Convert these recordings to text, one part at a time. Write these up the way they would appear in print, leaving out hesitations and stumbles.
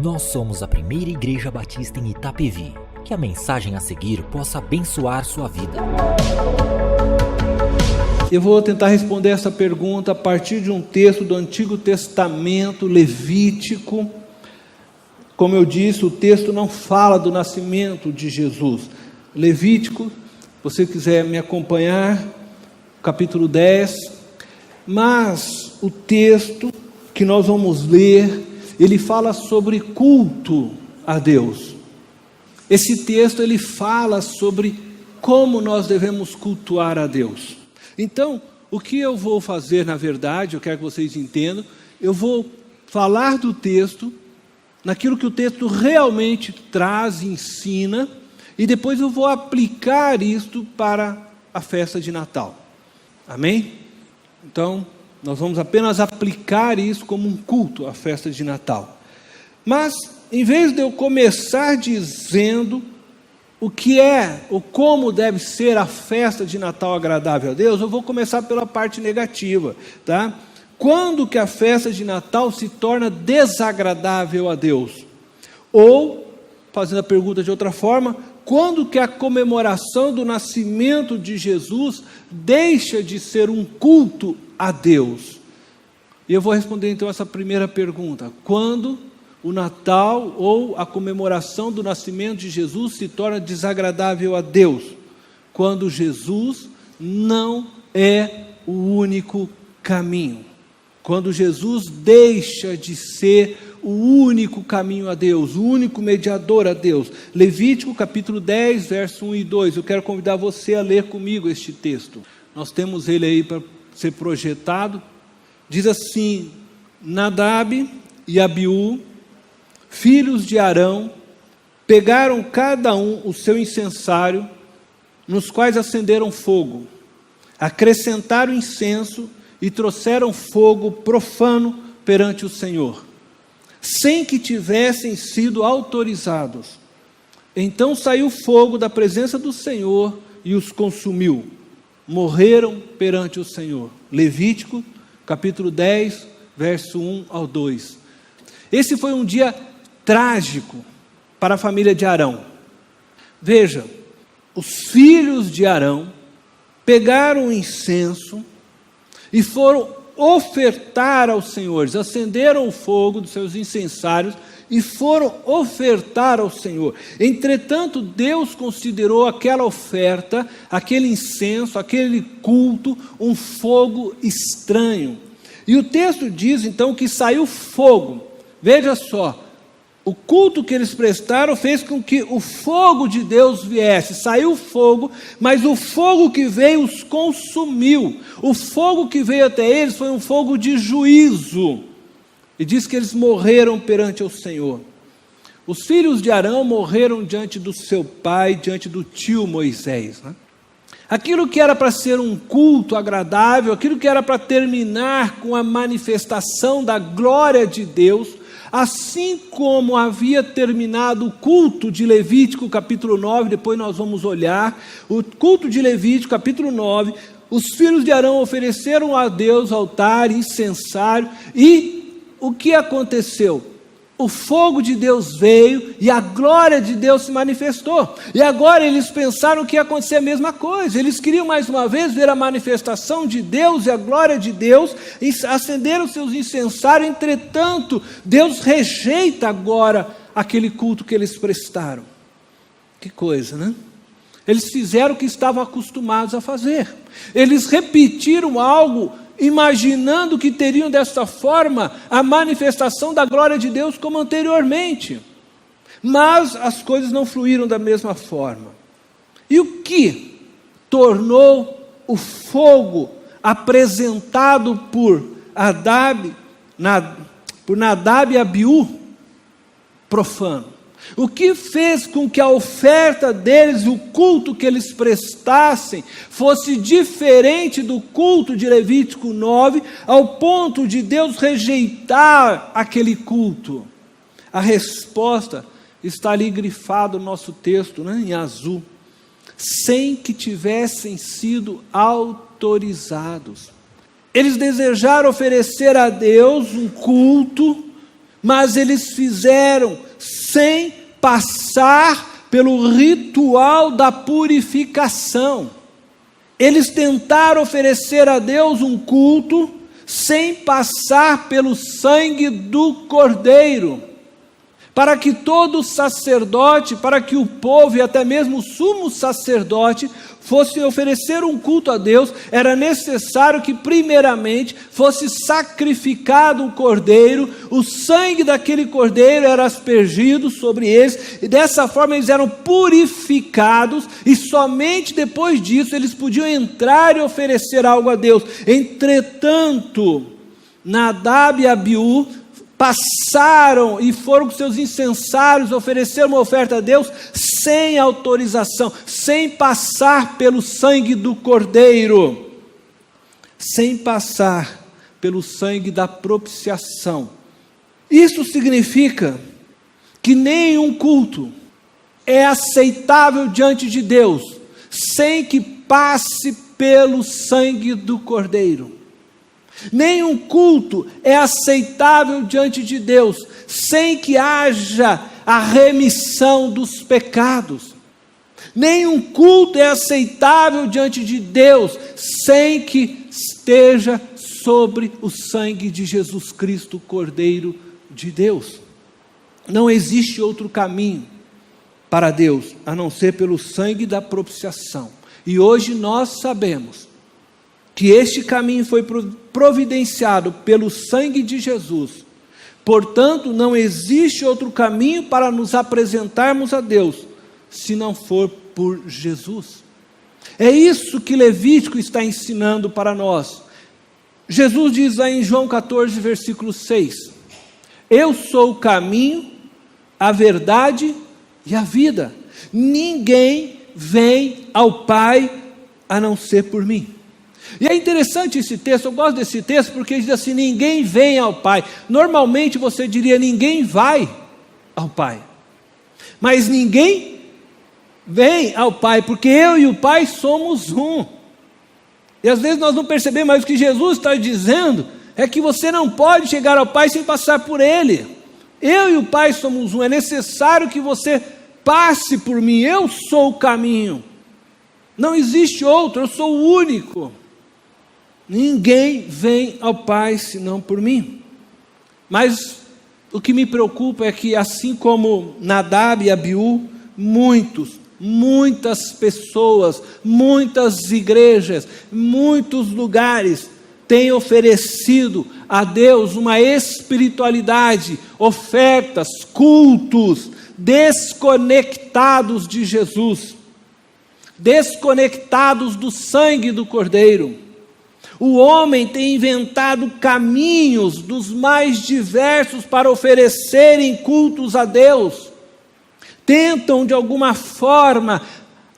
Nós somos a primeira igreja batista em Itapevi. Que a mensagem a seguir possa abençoar sua vida. Eu vou tentar responder essa pergunta a partir de um texto do Antigo Testamento, Levítico. Como eu disse, o texto não fala do nascimento de Jesus. Levítico, se você quiser me acompanhar, capítulo 10. Mas o texto que nós vamos ler, ele fala sobre culto a Deus. Esse texto ele fala sobre como nós devemos cultuar a Deus. Então, o que eu vou fazer, na verdade, eu quero que vocês entendam, eu vou falar do texto, naquilo que o texto realmente traz e ensina, e depois eu vou aplicar isto para a festa de Natal. Amém? Então, nós vamos apenas aplicar isso como um culto à festa de Natal. Mas, em vez de eu começar dizendo o que é, ou como deve ser a festa de Natal agradável a Deus, eu vou começar pela parte negativa, tá? Quando que a festa de Natal se torna desagradável a Deus? Ou, fazendo a pergunta de outra forma, quando que a comemoração do nascimento de Jesus deixa de ser um culto a Deus? E eu vou responder então essa primeira pergunta. Quando o Natal ou a comemoração do nascimento de Jesus se torna desagradável a Deus? Quando Jesus não é o único caminho. Quando Jesus deixa de ser o único caminho a Deus, o único mediador a Deus. Levítico capítulo 10, verso 1 e 2. Eu quero convidar você a ler comigo este texto. Nós temos ele aí para ser projetado. Diz assim: Nadab e Abiú, filhos de Arão, pegaram cada um o seu incensário, nos quais acenderam fogo, acrescentaram incenso e trouxeram fogo profano perante o Senhor, sem que tivessem sido autorizados. Então saiu fogo da presença do Senhor e os consumiu. Morreram perante o Senhor. Levítico, capítulo 10, verso 1 ao 2. Esse foi um dia trágico para a família de Arão. Veja, os filhos de Arão pegaram o incenso e foram ofertar ao Senhor. Eles acenderam o fogo dos seus incensários e foram ofertar ao Senhor. Entretanto, Deus considerou aquela oferta, aquele incenso, aquele culto, um fogo estranho. E o texto diz então que saiu fogo. Veja só, o culto que eles prestaram fez com que o fogo de Deus viesse. Saiu fogo, mas o fogo que veio os consumiu. O fogo que veio até eles foi um fogo de juízo. E diz que eles morreram perante o Senhor. Os filhos de Arão morreram diante do seu pai, diante do tio Moisés, né? Aquilo que era para ser um culto agradável, aquilo que era para terminar com a manifestação da glória de Deus, assim como havia terminado o culto de Levítico capítulo 9, depois nós vamos olhar, o culto de Levítico capítulo 9, os filhos de Arão ofereceram a Deus altar, incensário, e o que aconteceu? O fogo de Deus veio e a glória de Deus se manifestou. E agora eles pensaram que ia acontecer a mesma coisa. Eles queriam mais uma vez ver a manifestação de Deus e a glória de Deus, e acenderam seus incensários. Entretanto, Deus rejeita agora aquele culto que eles prestaram. Que coisa, né? Eles fizeram o que estavam acostumados a fazer. Eles repetiram algo, imaginando que teriam dessa forma a manifestação da glória de Deus como anteriormente. Mas as coisas não fluíram da mesma forma. E o que tornou o fogo apresentado por Nadab e Abiú profano? O que fez com que a oferta deles, o culto que eles prestassem, fosse diferente do culto de Levítico 9, ao ponto de Deus rejeitar aquele culto? A resposta está ali grifado no nosso texto, né, em azul. Sem que tivessem sido autorizados. Eles desejaram oferecer a Deus um culto mas eles fizeram sem passar pelo ritual da purificação. Eles tentaram oferecer a Deus um culto sem passar pelo sangue do Cordeiro, para que todo sacerdote, para que o povo e até mesmo o sumo sacerdote fossem oferecer um culto a Deus, era necessário que primeiramente fosse sacrificado um cordeiro, o sangue daquele cordeiro era aspergido sobre eles, e dessa forma eles eram purificados, e somente depois disso eles podiam entrar e oferecer algo a Deus. Entretanto, Nadab e Abiú passaram e foram com seus incensários oferecer uma oferta a Deus sem autorização, sem passar pelo sangue do Cordeiro, sem passar pelo sangue da propiciação. Isso significa que nenhum culto é aceitável diante de Deus sem que passe pelo sangue do Cordeiro. Nenhum culto é aceitável diante de Deus sem que haja a remissão dos pecados. Nenhum culto é aceitável diante de Deus sem que esteja sobre o sangue de Jesus Cristo, Cordeiro de Deus. Não existe outro caminho para Deus a não ser pelo sangue da propiciação. E hoje nós sabemos que este caminho foi providenciado pelo sangue de Jesus. Portanto, não existe outro caminho para nos apresentarmos a Deus, se não for por Jesus. É isso que Levítico está ensinando para nós. Jesus diz lá em João 14, versículo 6, eu sou o caminho, a verdade e a vida. Ninguém vem ao Pai a não ser por mim. E é interessante esse texto, eu gosto desse texto, porque diz assim, ninguém vem ao Pai. Normalmente você diria, ninguém vai ao Pai. Mas ninguém vem ao Pai, porque eu e o Pai somos um. E às vezes nós não percebemos, mas o que Jesus está dizendo é que você não pode chegar ao Pai sem passar por Ele. Eu e o Pai somos um, é necessário que você passe por mim, eu sou o caminho. Não existe outro, eu sou o único. Ninguém vem ao Pai senão por mim. Mas o que me preocupa é que, assim como Nadab e Abiú, muitas pessoas, muitas igrejas, muitos lugares têm oferecido a Deus uma espiritualidade, ofertas, cultos, desconectados de Jesus, desconectados do sangue do Cordeiro. O homem tem inventado caminhos dos mais diversos para oferecerem cultos a Deus. Tentam de alguma forma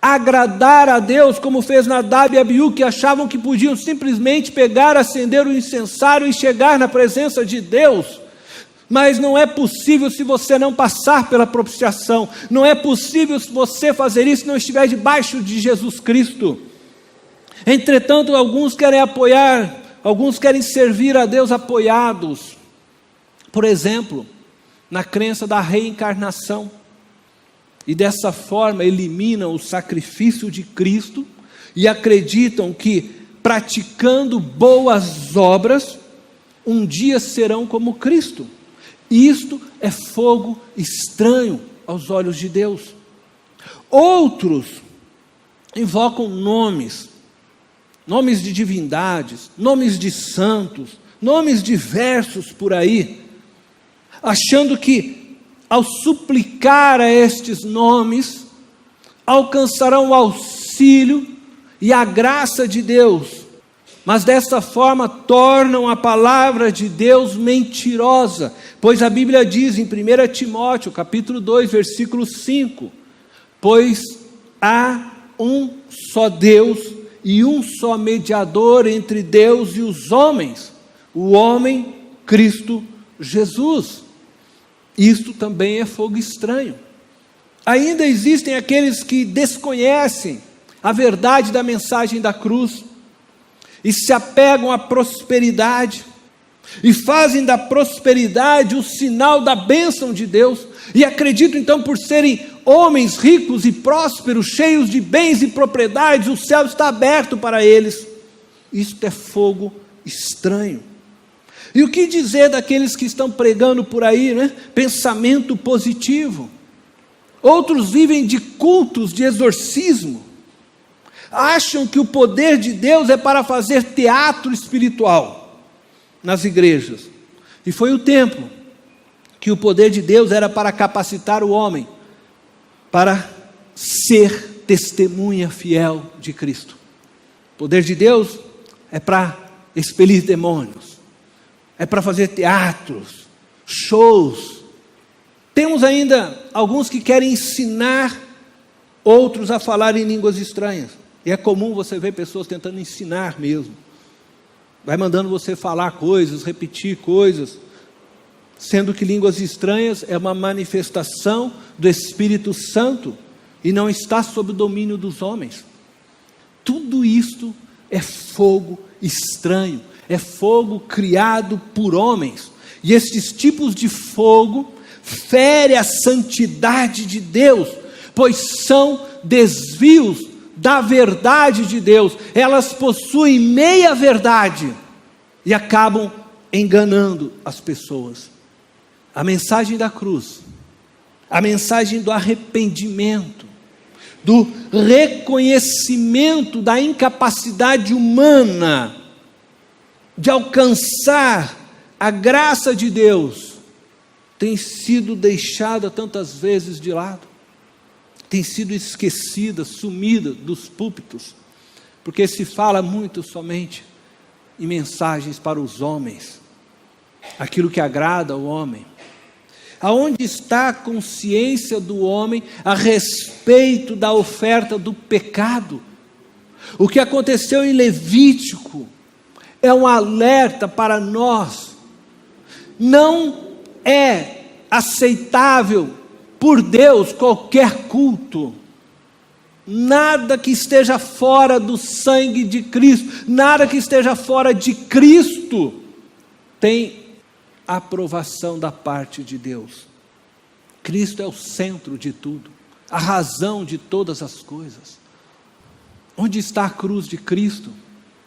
agradar a Deus, como fez Nadab e Abiú, que achavam que podiam simplesmente pegar, acender o incensário e chegar na presença de Deus. Mas não é possível se você não passar pela propiciação. Não é possível se você fazer isso se não estiver debaixo de Jesus Cristo. Entretanto, alguns querem apoiar, alguns querem servir a Deus apoiados, por exemplo, na crença da reencarnação, e dessa forma eliminam o sacrifício de Cristo e acreditam que, praticando boas obras, um dia serão como Cristo. Isto é fogo estranho aos olhos de Deus. Outros invocam nomes de divindades, nomes de santos, nomes diversos por aí, achando que ao suplicar a estes nomes, alcançarão o auxílio e a graça de Deus, mas dessa forma tornam a palavra de Deus mentirosa, pois a Bíblia diz em 1 Timóteo, capítulo 2, versículo 5, pois há um só Deus e um só mediador entre Deus e os homens, o homem Cristo Jesus. Isto também é fogo estranho. Ainda existem aqueles que desconhecem a verdade da mensagem da cruz e se apegam à prosperidade, e fazem da prosperidade o sinal da bênção de Deus, e acreditam então por serem homens ricos e prósperos, cheios de bens e propriedades, o céu está aberto para eles. Isto é fogo estranho. E o que dizer daqueles que estão pregando por aí, né? Pensamento positivo. Outros vivem de cultos de exorcismo, acham que o poder de Deus é para fazer teatro espiritual nas igrejas. E foi o tempo que o poder de Deus era para capacitar o homem para ser testemunha fiel de Cristo. O poder de Deus é para expelir demônios, é para fazer teatros, shows. Temos ainda alguns que querem ensinar outros a falar em línguas estranhas. E é comum você ver pessoas tentando ensinar mesmo. Vai mandando você falar coisas, repetir coisas, sendo que línguas estranhas é uma manifestação do Espírito Santo e não está sob o domínio dos homens. Tudo isto é fogo estranho, é fogo criado por homens. E estes tipos de fogo fere a santidade de Deus, pois são desvios da verdade de Deus. Elas possuem meia verdade e acabam enganando as pessoas. A mensagem da cruz, a mensagem do arrependimento, do reconhecimento da incapacidade humana de alcançar a graça de Deus, tem sido deixada tantas vezes de lado, tem sido esquecida, sumida dos púlpitos, porque se fala muito somente em mensagens para os homens, aquilo que agrada ao homem. Aonde está a consciência do homem a respeito da oferta do pecado? O que aconteceu em Levítico é um alerta para nós. Não é aceitável por Deus qualquer culto, nada que esteja fora do sangue de Cristo, nada que esteja fora de Cristo, tem aprovação da parte de Deus. Cristo é o centro de tudo, a razão de todas as coisas. Onde está a cruz de Cristo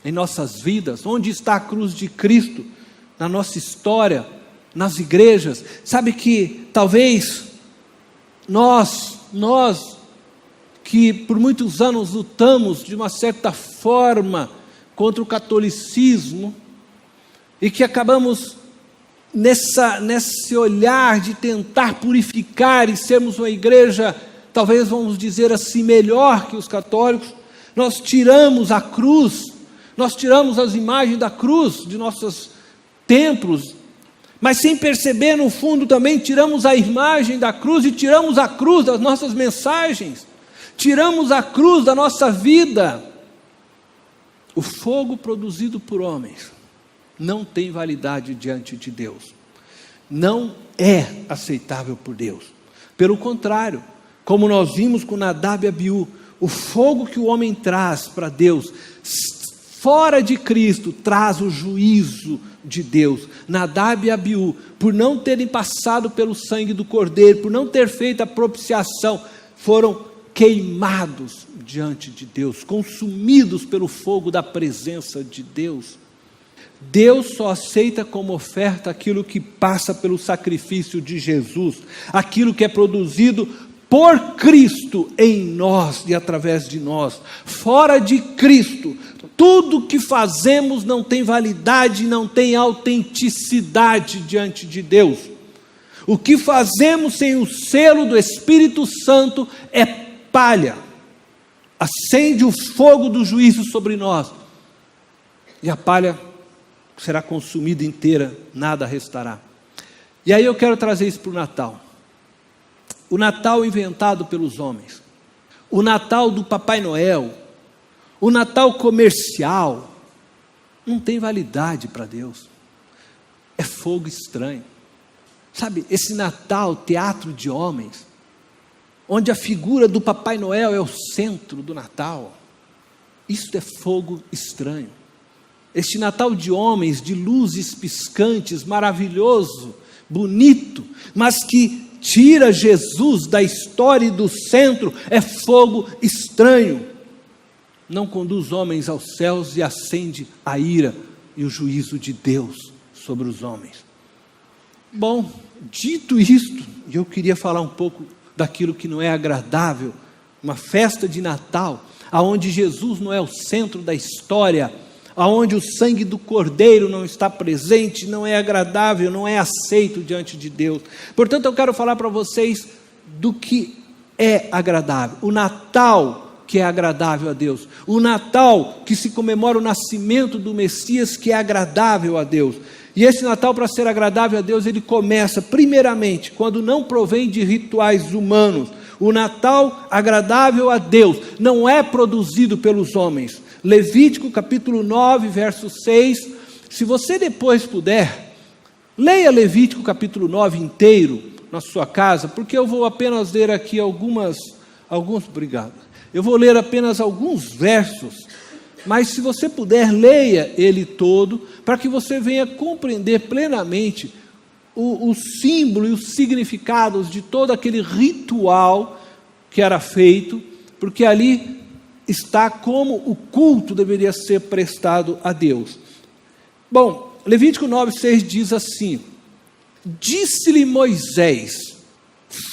em nossas vidas? Onde está a cruz de Cristo na nossa história, nas igrejas? Sabe que talvez nós que por muitos anos lutamos de uma certa forma contra o catolicismo e que acabamos nesse olhar de tentar purificar e sermos uma igreja, talvez vamos dizer assim, melhor que os católicos, nós tiramos a cruz, nós tiramos as imagens da cruz de nossos templos, mas sem perceber, no fundo também tiramos a imagem da cruz e tiramos a cruz das nossas mensagens, tiramos a cruz da nossa vida. O fogo produzido por homens não tem validade diante de Deus, não é aceitável por Deus. Pelo contrário, como nós vimos com Nadab e Abiú, o fogo que o homem traz para Deus, fora de Cristo, traz o juízo de Deus. Nadab e Abiú, por não terem passado pelo sangue do Cordeiro, por não ter feito a propiciação, foram queimados diante de Deus, consumidos pelo fogo da presença de Deus. Deus só aceita como oferta aquilo que passa pelo sacrifício de Jesus, aquilo que é produzido por Cristo em nós e através de nós. Fora de Cristo, tudo que fazemos não tem validade, não tem autenticidade diante de Deus. O que fazemos sem o selo do Espírito Santo é palha, acende o fogo do juízo sobre nós, e a palha será consumida inteira, nada restará. E aí eu quero trazer isso para o Natal. O Natal inventado pelos homens, o Natal do Papai Noel, o Natal comercial, não tem validade para Deus, é fogo estranho. Sabe, esse Natal, teatro de homens, onde a figura do Papai Noel é o centro do Natal, isso é fogo estranho. este Natal de homens, de luzes piscantes, maravilhoso, bonito, mas que tira Jesus da história e do centro, é fogo estranho. Não conduz homens aos céus e acende a ira e o juízo de Deus sobre os homens. Bom, dito isto, eu queria falar um pouco daquilo que não é agradável, uma festa de Natal, aonde Jesus não é o centro da história, aonde o sangue do Cordeiro não está presente, não é agradável, não é aceito diante de Deus. Portanto, eu quero falar para vocês do que é agradável, o Natal que é agradável a Deus, o Natal que se comemora o nascimento do Messias, que é agradável a Deus. E esse Natal, para ser agradável a Deus, ele começa primeiramente quando não provém de rituais humanos. O Natal agradável a Deus não é produzido pelos homens. Levítico capítulo 9, verso 6, se você depois puder, leia Levítico capítulo 9 inteiro na sua casa, porque eu vou apenas ler aqui eu vou ler apenas alguns versos, mas se você puder, leia ele todo, para que você venha compreender plenamente o símbolo e os significados de todo aquele ritual que era feito, porque ali está como o culto deveria ser prestado a Deus. Bom, Levítico 9:6 diz assim: disse-lhe Moisés,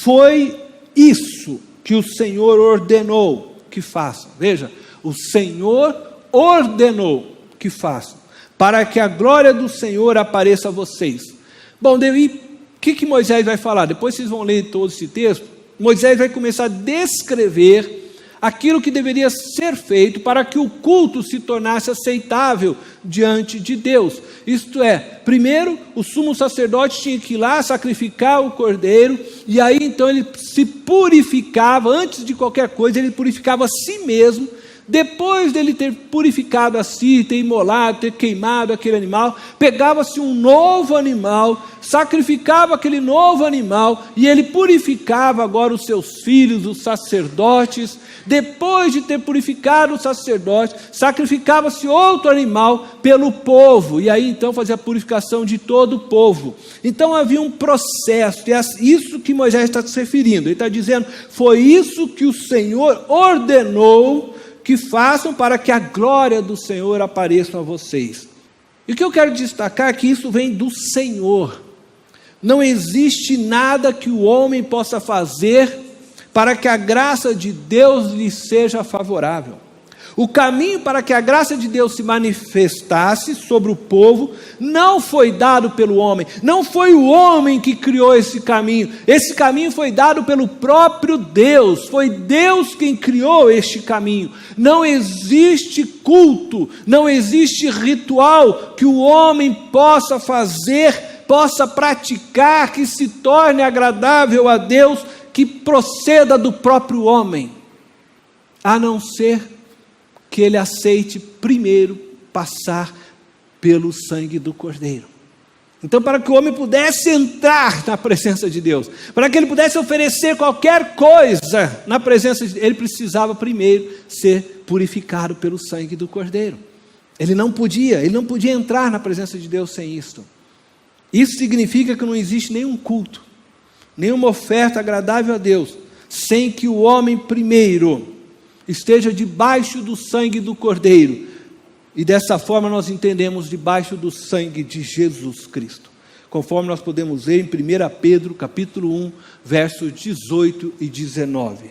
foi isso que o Senhor ordenou que façam. Veja, o Senhor ordenou que façam, para que a glória do Senhor apareça a vocês. Bom, daí, o que Moisés vai falar? Depois vocês vão ler todo esse texto. Moisés vai começar a descrever aquilo que deveria ser feito para que o culto se tornasse aceitável diante de Deus. Isto é, primeiro, o sumo sacerdote tinha que ir lá sacrificar o cordeiro, e aí então ele se purificava, antes de qualquer coisa, ele purificava a si mesmo. Depois dele ter purificado a si, ter imolado, ter queimado aquele animal, pegava-se um novo animal, sacrificava aquele novo animal, e ele purificava agora os seus filhos, os sacerdotes. Depois de ter purificado o sacerdote, sacrificava-se outro animal pelo povo, e aí então fazia a purificação de todo o povo. Então havia um processo, e é isso que Moisés está se referindo. Ele está dizendo, foi isso que o Senhor ordenou que façam para que a glória do Senhor apareça a vocês. E o que eu quero destacar é que isso vem do Senhor. Não existe nada que o homem possa fazer para que a graça de Deus lhe seja favorável. O caminho para que a graça de Deus se manifestasse sobre o povo não foi dado pelo homem, não foi o homem que criou esse caminho foi dado pelo próprio Deus, foi Deus quem criou este caminho. Não existe culto, não existe ritual que o homem possa fazer, possa praticar, que se torne agradável a Deus, que proceda do próprio homem, a não ser que ele aceite primeiro passar pelo sangue do Cordeiro. Então, para que o homem pudesse entrar na presença de Deus, para que ele pudesse oferecer qualquer coisa na presença de Deus, ele precisava primeiro ser purificado pelo sangue do Cordeiro. Ele não podia entrar na presença de Deus sem isto. Isso significa que não existe nenhum culto, nenhuma oferta agradável a Deus, sem que o homem primeiro esteja debaixo do sangue do Cordeiro. E dessa forma nós entendemos debaixo do sangue de Jesus Cristo, conforme nós podemos ver em 1 Pedro capítulo 1, versos 18 e 19.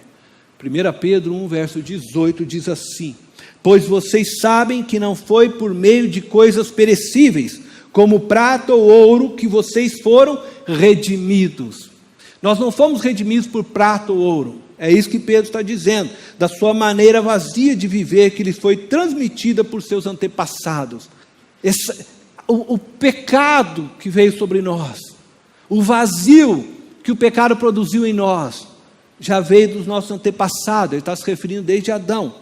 1 Pedro 1, verso 18 diz assim: pois vocês sabem que não foi por meio de coisas perecíveis, como prata ou ouro, que vocês foram redimidos. Nós não fomos redimidos por prata ou ouro. É isso que Pedro está dizendo, da sua maneira vazia de viver, que lhes foi transmitida por seus antepassados. O pecado que veio sobre nós, o vazio que o pecado produziu em nós, já veio dos nossos antepassados. Ele está se referindo desde Adão.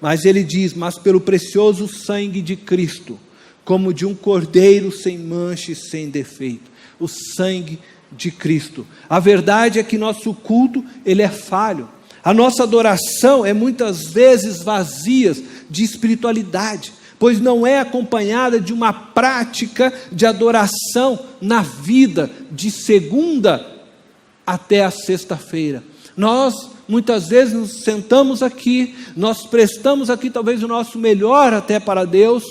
Mas ele diz, mas pelo precioso sangue de Cristo, como de um cordeiro sem mancha e sem defeito. O sangue de Cristo. A verdade é que nosso culto, ele é falho. A nossa adoração é muitas vezes vazia de espiritualidade. pois não é acompanhada de uma prática de adoração na vida, de segunda até a sexta-feira. Nós, muitas vezes, nos sentamos aqui, nós prestamos aqui talvez o nosso melhor até para Deus.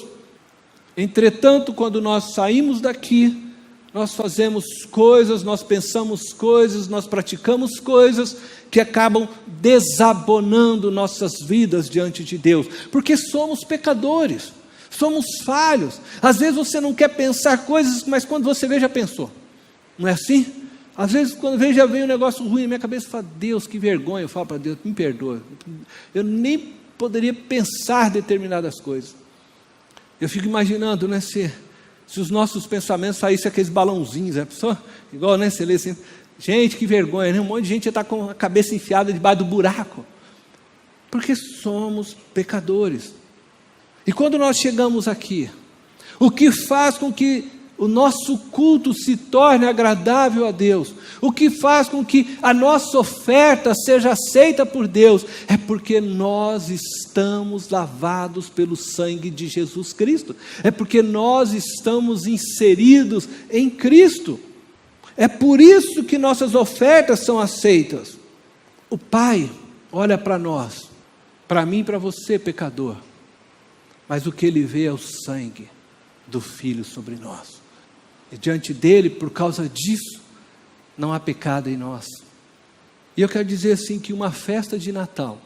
Entretanto, quando nós saímos daqui, nós fazemos coisas, nós pensamos coisas, nós praticamos coisas que acabam desabonando nossas vidas diante de Deus, porque somos pecadores, somos falhos. Às vezes você não quer pensar coisas, mas quando você vê, já pensou, não é assim? Às vezes quando vê, já vem um negócio ruim na minha cabeça, eu falo, Deus, que vergonha. Eu falo para Deus, me perdoa, eu nem poderia pensar determinadas coisas. Eu fico imaginando, né, se os nossos pensamentos saíssem aqueles balãozinhos, igual, né, você lê assim, gente, que vergonha, né? Um monte de gente já está com a cabeça enfiada debaixo do buraco, porque somos pecadores. E quando nós chegamos aqui, o que faz com que o nosso culto se torne agradável a Deus, o que faz com que a nossa oferta seja aceita por Deus, é porque nós estamos lavados pelo sangue de Jesus Cristo, é porque nós estamos inseridos em Cristo, é por isso que nossas ofertas são aceitas. O Pai olha para nós, para mim e para você, pecador, mas o que Ele vê é o sangue do Filho sobre nós, e diante dele, por causa disso, não há pecado em nós. E eu quero dizer assim, que uma festa de Natal,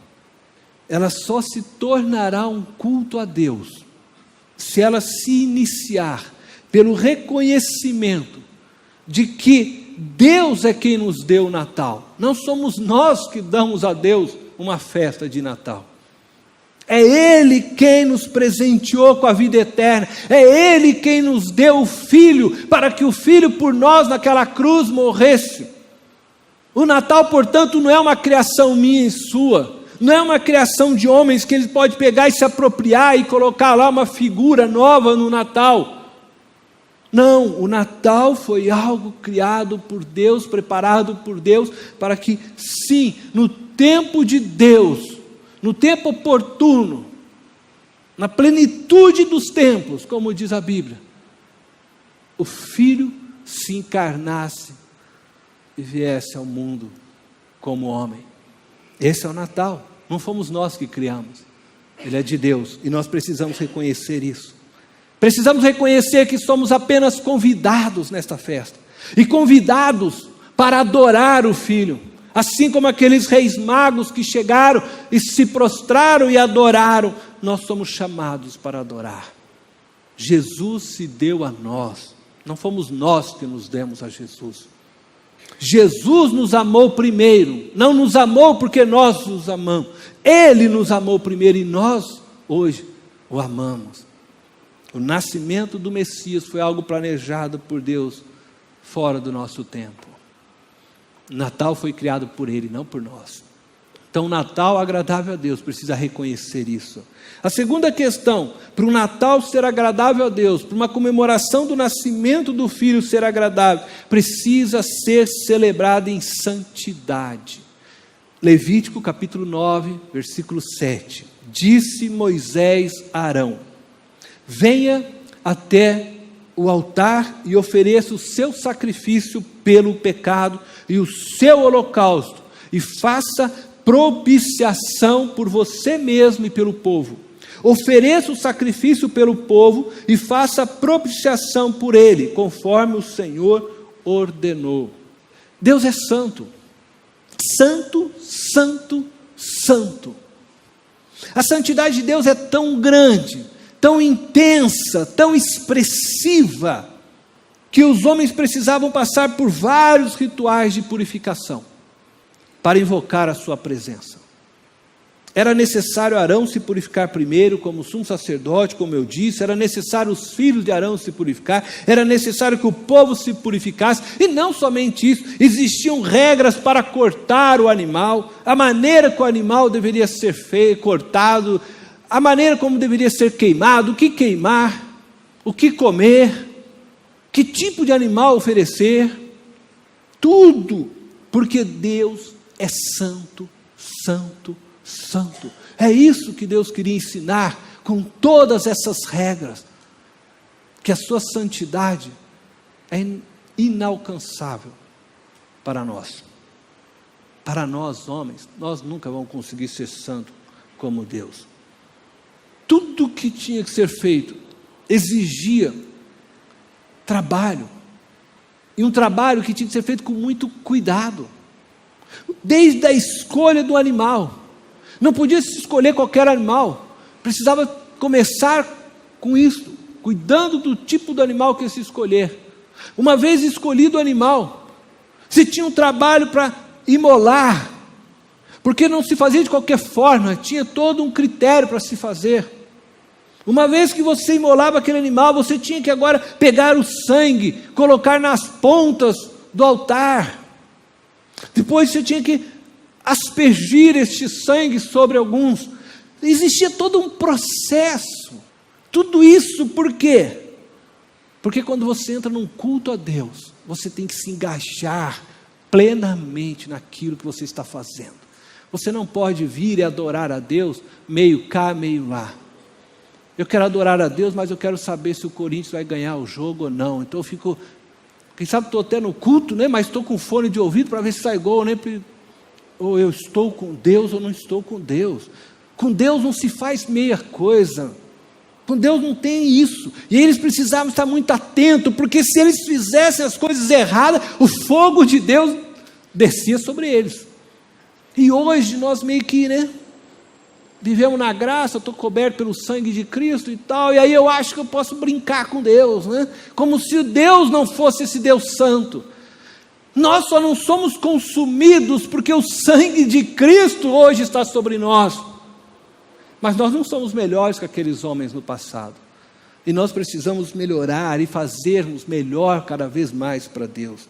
ela só se tornará um culto a Deus, se ela se iniciar pelo reconhecimento de que Deus é quem nos deu o Natal, não somos nós que damos a Deus uma festa de Natal. É Ele quem nos presenteou com a vida eterna, é Ele quem nos deu o Filho, para que o Filho por nós naquela cruz morresse. O Natal, portanto, não é uma criação minha e sua, não é uma criação de homens que eles podem pegar e se apropriar e colocar lá uma figura nova no Natal. Não, o Natal foi algo criado por Deus, preparado por Deus, para que sim, no tempo de Deus, no tempo oportuno, na plenitude dos tempos, como diz a Bíblia, o Filho se encarnasse e viesse ao mundo como homem. Esse é o Natal, não fomos nós que criamos, ele é de Deus, e nós precisamos reconhecer isso. Precisamos reconhecer que somos apenas convidados nesta festa, e convidados para adorar o Filho, assim como aqueles reis magos que chegaram e se prostraram e adoraram, nós somos chamados para adorar. Jesus se deu a nós, não fomos nós que nos demos a Jesus. Jesus nos amou primeiro, não nos amou porque nós os amamos, Ele nos amou primeiro e nós hoje o amamos. O nascimento do Messias foi algo planejado por Deus fora do nosso tempo. Natal foi criado por Ele, não por nós. Então, Natal agradável a Deus, precisa reconhecer isso. A segunda questão, para o Natal ser agradável a Deus, para uma comemoração do nascimento do Filho ser agradável, precisa ser celebrada em santidade. Levítico capítulo 9, versículo 7. Disse Moisés a Arão: venha até o altar e ofereça o seu sacrifício pelo pecado e o seu holocausto, e faça propiciação por você mesmo e pelo povo. Ofereça o sacrifício pelo povo e faça propiciação por ele, conforme o Senhor ordenou. Deus é santo, santo, santo, santo. A santidade de Deus é tão grande, tão intensa, tão expressiva, que os homens precisavam passar por vários rituais de purificação para invocar a sua presença. Era necessário Arão se purificar primeiro como sumo sacerdote, como eu disse, era necessário os filhos de Arão se purificar, era necessário que o povo se purificasse, e não somente isso, existiam regras para cortar o animal, a maneira que o animal deveria ser feito, cortado, a maneira como deveria ser queimado, o que queimar, o que comer, que tipo de animal oferecer, tudo, porque Deus é santo, santo, santo. É isso que Deus queria ensinar com todas essas regras, que a sua santidade é inalcançável para nós. Para nós, homens, nós nunca vamos conseguir ser santos como Deus. Tudo que tinha que ser feito exigia trabalho, e um trabalho que tinha que ser feito com muito cuidado, desde a escolha do animal. Não podia se escolher qualquer animal, precisava começar com isso, cuidando do tipo do animal que se escolher. Uma vez escolhido o animal, se tinha um trabalho para imolar, porque não se fazia de qualquer forma, tinha todo um critério para se fazer. Uma vez que você imolava aquele animal, você tinha que agora pegar o sangue, colocar nas pontas do altar. Depois você tinha que aspergir este sangue sobre alguns. Existia todo um processo. Tudo isso por quê? Porque quando você entra num culto a Deus, você tem que se engajar plenamente naquilo que você está fazendo. Você não pode vir e adorar a Deus meio cá, meio lá. Eu quero adorar a Deus, mas eu quero saber se o Corinthians vai ganhar o jogo ou não. Então eu fico, quem sabe estou até no culto, né? Mas estou com fone de ouvido para ver se sai gol, né? Ou eu estou com Deus ou não estou com Deus. Com Deus não se faz meia coisa. Com Deus não tem isso. E eles precisavam estar muito atentos, porque se eles fizessem as coisas erradas, o fogo de Deus descia sobre eles. E hoje nós meio que, vivemos na graça, estou coberto pelo sangue de Cristo e tal, e aí eu acho que eu posso brincar com Deus, como se Deus não fosse esse Deus santo. Nós só não somos consumidos porque o sangue de Cristo hoje está sobre nós, mas nós não somos melhores que aqueles homens no passado, e nós precisamos melhorar e fazermos melhor cada vez mais para Deus.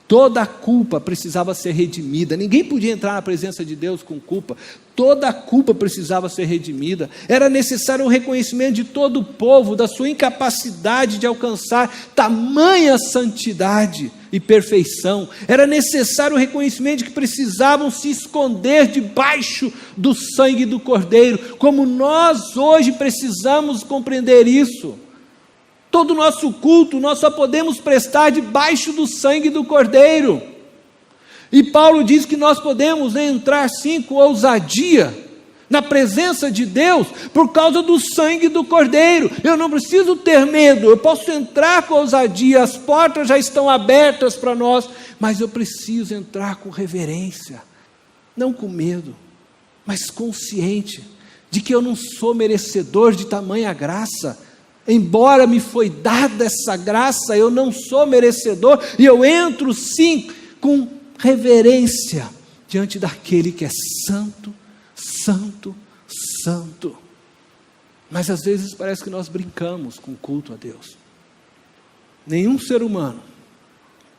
Toda a culpa precisava ser redimida, ninguém podia entrar na presença de Deus com culpa, toda a culpa precisava ser redimida, era necessário o reconhecimento de todo o povo, da sua incapacidade de alcançar tamanha santidade e perfeição, era necessário o reconhecimento de que precisavam se esconder debaixo do sangue do Cordeiro, como nós hoje precisamos compreender isso. Todo o nosso culto nós só podemos prestar debaixo do sangue do Cordeiro. E Paulo diz que nós podemos entrar sim com ousadia na presença de Deus por causa do sangue do Cordeiro. Eu não preciso ter medo, eu posso entrar com ousadia, as portas já estão abertas para nós, mas eu preciso entrar com reverência, não com medo, mas consciente de que eu não sou merecedor de tamanha graça. Embora me foi dada essa graça, eu não sou merecedor, e eu entro sim com reverência diante daquele que é santo, santo, santo. Mas às vezes parece que nós brincamos com o culto a Deus. Nenhum ser humano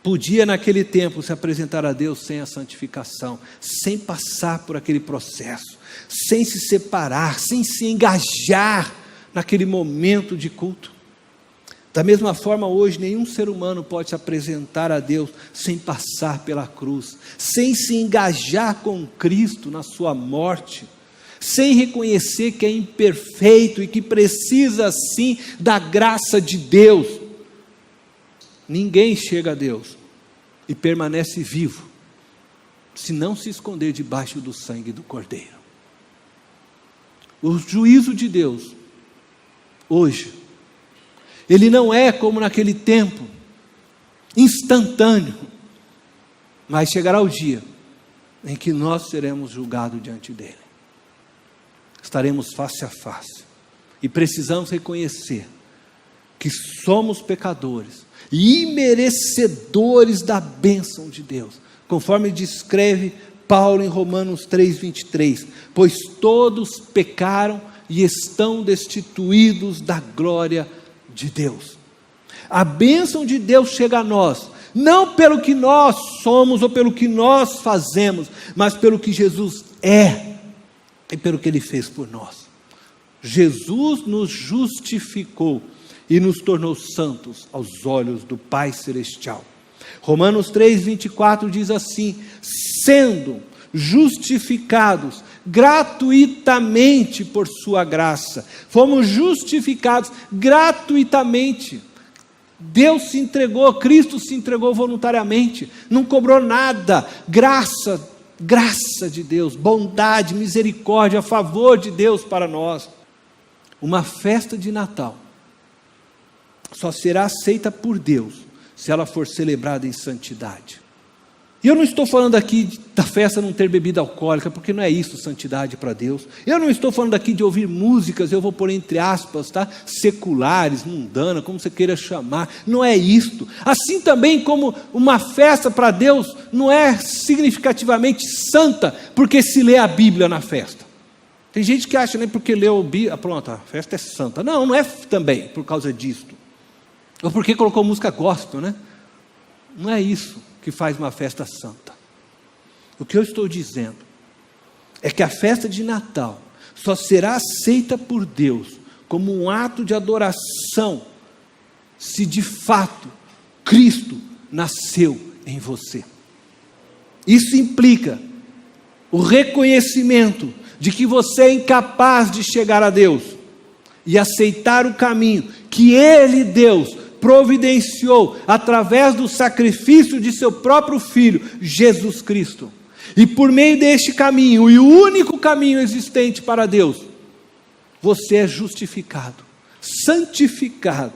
podia naquele tempo se apresentar a Deus sem a santificação, sem passar por aquele processo, sem se separar, sem se engajar naquele momento de culto. Da mesma forma, hoje, nenhum ser humano pode se apresentar a Deus sem passar pela cruz, sem se engajar com Cristo na sua morte, sem reconhecer que é imperfeito e que precisa, sim, da graça de Deus. Ninguém chega a Deus e permanece vivo, se não se esconder debaixo do sangue do Cordeiro. O juízo de Deus hoje, ele não é como naquele tempo, instantâneo, mas chegará o dia em que nós seremos julgados diante dele, estaremos face a face, e precisamos reconhecer que somos pecadores, e imerecedores da bênção de Deus, conforme descreve Paulo em Romanos 3:23, pois todos pecaram e estão destituídos da glória de Deus. A bênção de Deus chega a nós, não pelo que nós somos ou pelo que nós fazemos, mas pelo que Jesus é e pelo que Ele fez por nós. Jesus nos justificou e nos tornou santos aos olhos do Pai Celestial. Romanos 3:24 diz assim: sendo justificados gratuitamente por sua graça. Fomos justificados gratuitamente. Deus se entregou, Cristo se entregou voluntariamente, não cobrou nada. Graça de Deus, bondade, misericórdia, a favor de Deus para nós. Uma festa de Natal só será aceita por Deus se ela for celebrada em santidade. E eu não estou falando aqui da festa não ter bebida alcoólica, porque não é isso santidade para Deus. Eu não estou falando aqui de ouvir músicas, eu vou pôr entre aspas, tá? Seculares, mundanas, como você queira chamar. Não é isto. Assim também como uma festa para Deus não é significativamente santa, porque se lê a Bíblia na festa. Tem gente que acha, né, porque leu a Bíblia, pronto, a festa é santa. Não é também por causa disto. Ou porque colocou música gospel, né? Não é isso que faz uma festa santa. O que eu estou dizendo é que a festa de Natal só será aceita por Deus como um ato de adoração se de fato Cristo nasceu em você. Isso implica o reconhecimento de que você é incapaz de chegar a Deus e aceitar o caminho que Ele, Deus, providenciou através do sacrifício de seu próprio Filho, Jesus Cristo. E por meio deste caminho, e o único caminho existente para Deus, você é justificado, santificado,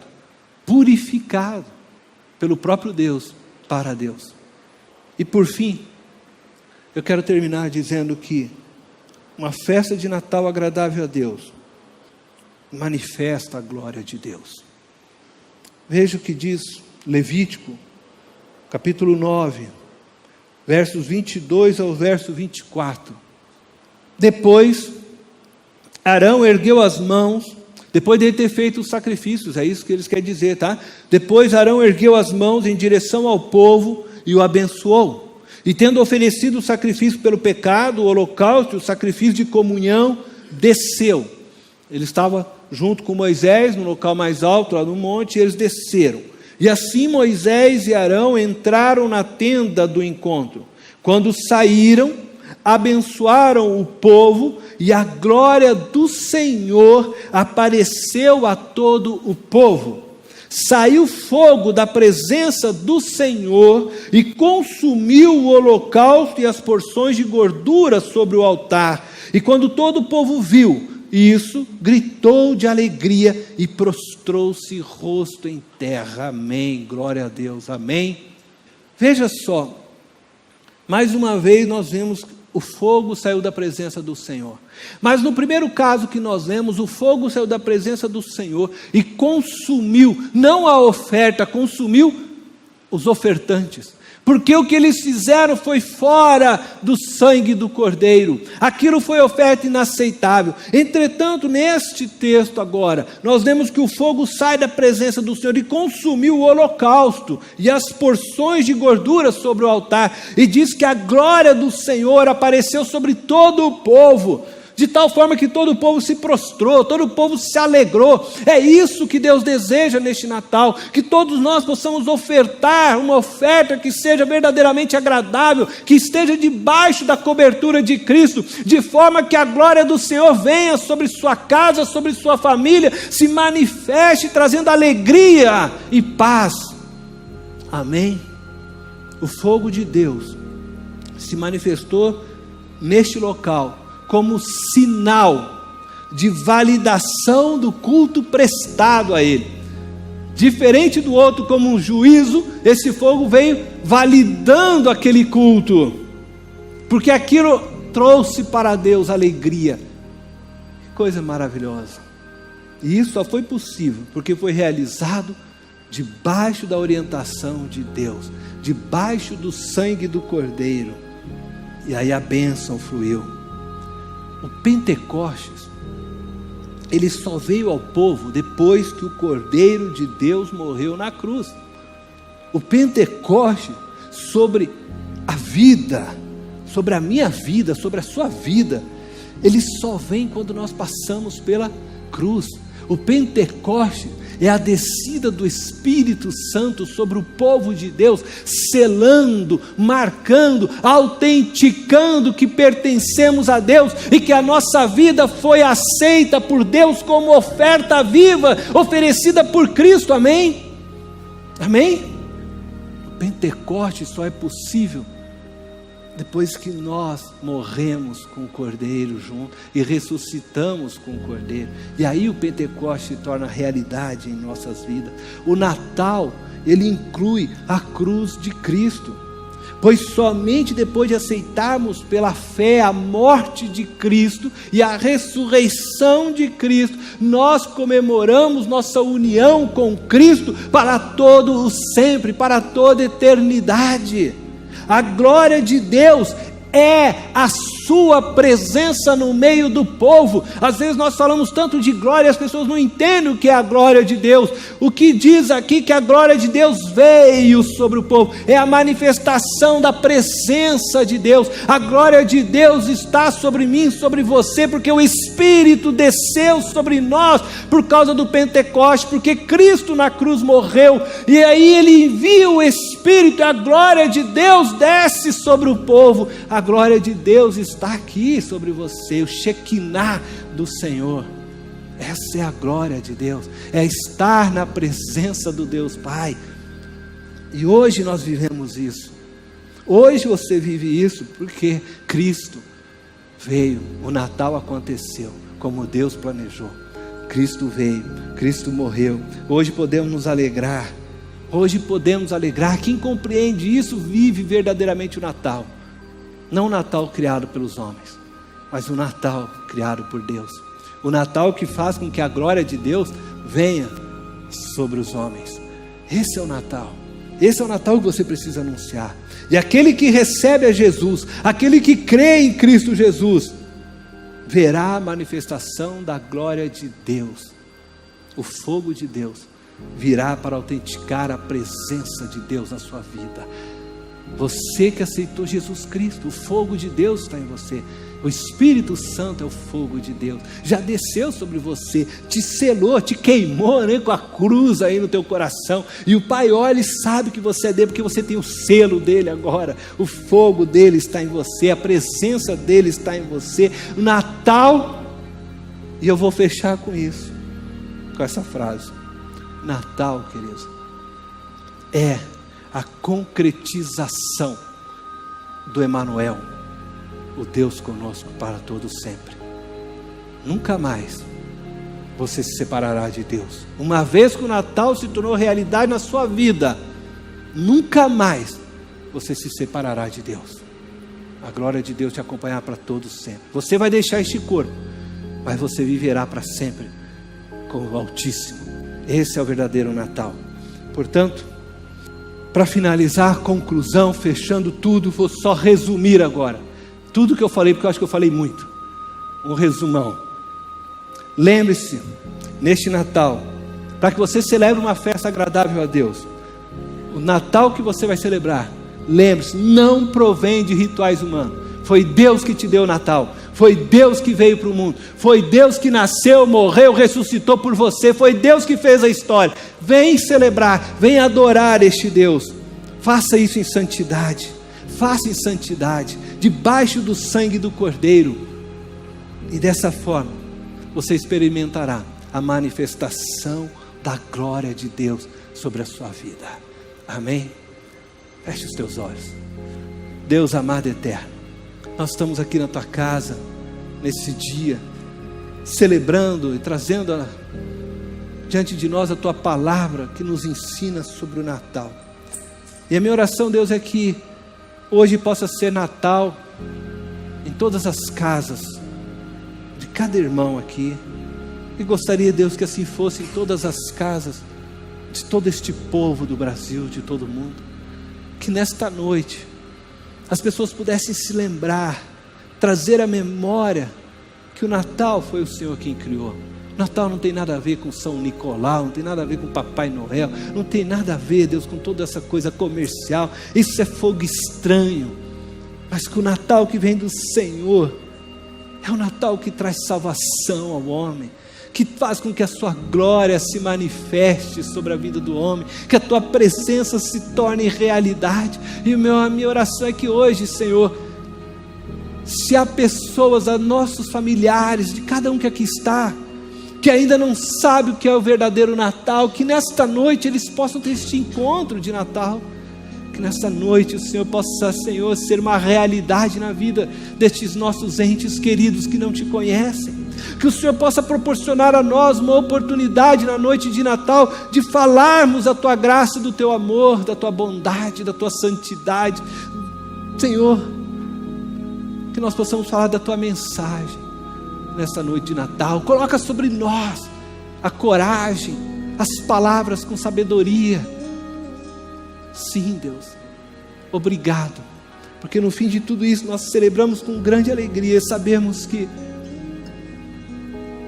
purificado pelo próprio Deus para Deus. E por fim, eu quero terminar dizendo que uma festa de Natal agradável a Deus manifesta a glória de Deus. Veja o que diz Levítico, capítulo 9, versos 22 ao verso 24. Depois, Arão ergueu as mãos, depois de ter feito os sacrifícios, é isso que eles querem dizer, tá? Depois Arão ergueu as mãos em direção ao povo e o abençoou. E tendo oferecido o sacrifício pelo pecado, o holocausto, o sacrifício de comunhão, desceu. Ele estava junto com Moisés, no local mais alto, lá no monte, e eles desceram. E assim Moisés e Arão entraram na tenda do encontro. Quando saíram, abençoaram o povo, e a glória do Senhor apareceu a todo o povo. Saiu fogo da presença do Senhor e consumiu o holocausto e as porções de gordura sobre o altar. E quando todo o povo viu isso, gritou de alegria e prostrou-se rosto em terra. Amém, glória a Deus, amém. Veja só, mais uma vez nós vemos o fogo saiu da presença do Senhor. Mas no primeiro caso que nós vemos, o fogo saiu da presença do Senhor e consumiu, não a oferta, consumiu os ofertantes. Porque o que eles fizeram foi fora do sangue do Cordeiro. Aquilo foi oferta inaceitável. Entretanto, neste texto agora, nós vemos que o fogo sai da presença do Senhor e consumiu o holocausto e as porções de gordura sobre o altar. E diz que a glória do Senhor apareceu sobre todo o povo, de tal forma que todo o povo se prostrou, todo o povo se alegrou. É isso que Deus deseja neste Natal, que todos nós possamos ofertar uma oferta que seja verdadeiramente agradável, que esteja debaixo da cobertura de Cristo, de forma que a glória do Senhor venha sobre sua casa, sobre sua família, se manifeste trazendo alegria e paz. Amém? O fogo de Deus se manifestou neste local como sinal de validação do culto prestado a Ele. Diferente do outro, como um juízo, esse fogo veio validando aquele culto, porque aquilo trouxe para Deus alegria. Que coisa maravilhosa. E isso só foi possível porque foi realizado debaixo da orientação de Deus, debaixo do sangue do Cordeiro. E aí a bênção fluiu. O Pentecostes, ele só veio ao povo depois que o Cordeiro de Deus morreu na cruz. O Pentecostes sobre a vida, sobre a minha vida, sobre a sua vida, ele só vem quando nós passamos pela cruz. O Pentecostes, é a descida do Espírito Santo sobre o povo de Deus, selando, marcando, autenticando que pertencemos a Deus e que a nossa vida foi aceita por Deus como oferta viva, oferecida por Cristo, amém? Amém? O Pentecoste só é possível depois que nós morremos com o Cordeiro junto e ressuscitamos com o Cordeiro, e aí o Pentecoste se torna realidade em nossas vidas. O Natal, ele inclui a cruz de Cristo, pois somente depois de aceitarmos pela fé a morte de Cristo e a ressurreição de Cristo, nós comemoramos nossa união com Cristo para todo o sempre, para toda a eternidade. A glória de Deus é a sua presença no meio do povo. Às vezes nós falamos tanto de glória, as pessoas não entendem o que é a glória de Deus. O que diz aqui que a glória de Deus veio sobre o povo é a manifestação da presença de Deus. A glória de Deus está sobre mim, sobre você, porque o Espírito desceu sobre nós por causa do Pentecoste, porque Cristo na cruz morreu, e aí Ele envia o Espírito, e a glória de Deus desce sobre o povo. A glória de Deus está aqui sobre você, o Shekinah do Senhor. Essa é a glória de Deus, é estar na presença do Deus Pai. E hoje nós vivemos isso. Hoje você vive isso porque Cristo veio, o Natal aconteceu como Deus planejou. Cristo veio, Cristo morreu. Hoje podemos nos alegrar. Hoje podemos alegrar. Quem compreende isso vive verdadeiramente o Natal. Não o Natal criado pelos homens, mas o Natal criado por Deus. O Natal que faz com que a glória de Deus venha sobre os homens. Esse é o Natal. Esse é o Natal que você precisa anunciar. E aquele que recebe a Jesus, aquele que crê em Cristo Jesus, verá a manifestação da glória de Deus. O fogo de Deus virá para autenticar a presença de Deus na sua vida. Você que aceitou Jesus Cristo, o fogo de Deus está em você. O Espírito Santo é o fogo de Deus. Já desceu sobre você, te selou, te queimou, né, com a cruz aí no teu coração. E o Pai olha e sabe que você é dele, porque você tem o selo dele agora. O fogo dele está em você, a presença dele está em você. O Natal, e eu vou fechar com isso, com essa frase. Natal, queridos, é a concretização do Emanuel, o Deus conosco para todo sempre. Nunca mais você se separará de Deus. Uma vez que o Natal se tornou realidade na sua vida, nunca mais você se separará de Deus. A glória de Deus te acompanhará para todo sempre. Você vai deixar este corpo, mas você viverá para sempre com o Altíssimo. Esse é o verdadeiro Natal. Portanto, para finalizar, conclusão, fechando tudo, vou só resumir agora tudo que eu falei, porque eu acho que eu falei muito. Um resumão. Lembre-se, neste Natal, para que você celebre uma festa agradável a Deus, o Natal que você vai celebrar, lembre-se, não provém de rituais humanos. Foi Deus que te deu o Natal. Foi Deus que veio para o mundo. Foi Deus que nasceu, morreu, ressuscitou por você. Foi Deus que fez a história. Vem celebrar, vem adorar este Deus. Faça isso em santidade. Faça em santidade, debaixo do sangue do Cordeiro. E dessa forma, você experimentará a manifestação da glória de Deus sobre a sua vida. Amém? Feche os teus olhos. Deus amado e eterno, nós estamos aqui na tua casa, nesse dia, celebrando e trazendo diante de nós a tua palavra que nos ensina sobre o Natal. E a minha oração, Deus, é que hoje possa ser Natal em todas as casas de cada irmão aqui. E gostaria, Deus, que assim fosse em todas as casas de todo este povo do Brasil, de todo mundo. Que nesta noite as pessoas pudessem se lembrar, trazer à memória que o Natal foi o Senhor quem criou. Natal não tem nada a ver com São Nicolau, não tem nada a ver com Papai Noel, não tem nada a ver, Deus, com toda essa coisa comercial. Isso é fogo estranho. Mas que o Natal que vem do Senhor é o Natal que traz salvação ao homem, que faz com que a sua glória se manifeste sobre a vida do homem, que a tua presença se torne realidade. E a minha oração é que hoje, Senhor, se há pessoas, a nossos familiares, de cada um que aqui está, que ainda não sabe o que é o verdadeiro Natal, que nesta noite eles possam ter este encontro de Natal, que nesta noite o Senhor possa, Senhor, ser uma realidade na vida destes nossos entes queridos que não te conhecem, que o Senhor possa proporcionar a nós uma oportunidade na noite de Natal, de falarmos da tua graça, do teu amor, da tua bondade, da tua santidade, Senhor, que nós possamos falar da tua mensagem nesta noite de Natal. Coloca sobre nós a coragem, as palavras com sabedoria. Sim, Deus, obrigado, porque no fim de tudo isso nós celebramos com grande alegria, sabemos que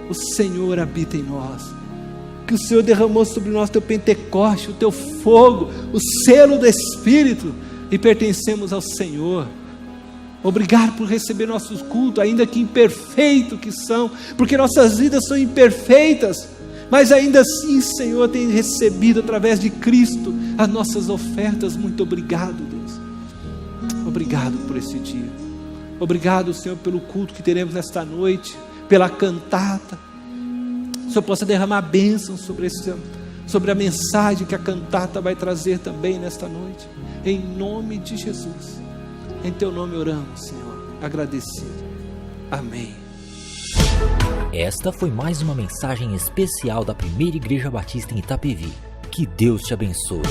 o Senhor habita em nós, que o Senhor derramou sobre nós o teu Pentecoste, o teu fogo, o selo do Espírito, e pertencemos ao Senhor. Obrigado por receber nossos cultos, ainda que imperfeitos que são, porque nossas vidas são imperfeitas, mas ainda assim, Senhor, tem recebido através de Cristo as nossas ofertas. Muito obrigado, Deus. Obrigado por esse dia. Obrigado, Senhor, pelo culto que teremos nesta noite, pela cantata. O Senhor possa derramar bênção sobre a mensagem que a cantata vai trazer também nesta noite. Em nome de Jesus. Em teu nome oramos, Senhor, agradecido. Amém. Esta foi mais uma mensagem especial da Primeira Igreja Batista em Itapevi. Que Deus te abençoe.